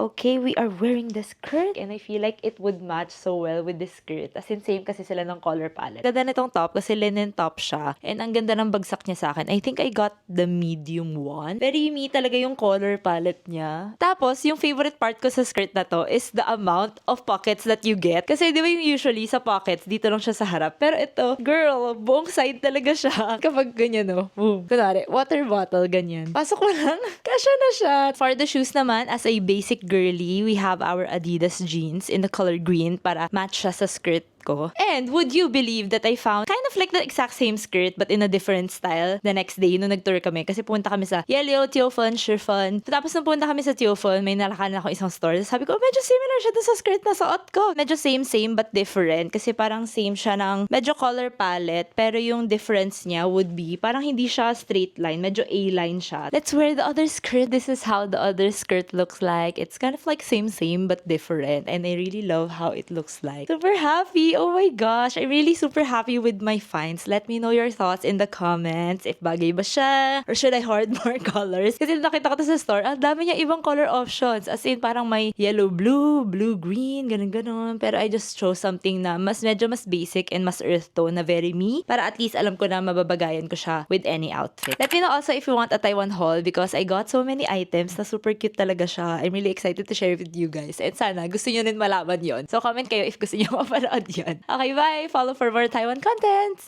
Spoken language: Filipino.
okay, we are wearing the skirt and I feel like it would match so well with this skirt. As in, same kasi sila ng color palette. Ganda nitong top kasi linen top siya. And ang ganda ng bagsak niya sa akin. I think I got the medium one. Very me talaga yung color palette niya. Tapos, yung favorite part ko sa skirt na to is the amount of pockets that you get. Kasi di ba yung usually sa pockets, dito lang siya sa harap. Pero ito, girl, buong side talaga siya. Kapag ganyan, no? Boom. Kunwari, water bottle, ganyan. Pasok mo lang, kasya na siya. For the shoes naman, as a basic girly, we have our Adidas jeans in the color green para match siya sa skirt ko. And would you believe that I found kind of like the exact same skirt but in a different style the next day nung nag-tour kami kasi pumunta kami sa Yellow, Teofon, Shirfon. Tapos nung pumunta kami sa Teofon, may nalakaran ako isang store. Sabi ko, medyo similar siya dun sa skirt na suot ko. Medyo same but different kasi parang same siya ng medyo color palette pero yung difference niya would be parang hindi siya straight line, medyo A-line siya. Let's wear the other skirt. This is how the other skirt looks like. It's kind of like same but different and I really love how it looks like. Super happy! Oh my gosh! I'm really super happy with my finds. Let me know your thoughts in the comments. If bagay ba siya? Or should I hoard more colors? Kasi nakita ko to sa store, ang dami niya ibang color options. As in, parang may yellow-blue, blue-green, ganun-ganun. Pero I just chose something na medyo mas basic and mas earth tone na very me. Para at least alam ko na mababagayan ko siya with any outfit. Let me know also if you want a Taiwan haul because I got so many items na super cute talaga siya. I'm really excited to share with you guys. And sana gusto nyo rin malaman yon. So comment kayo if gusto nyo mapanood yon. Okay, bye! Follow for more Taiwan contents!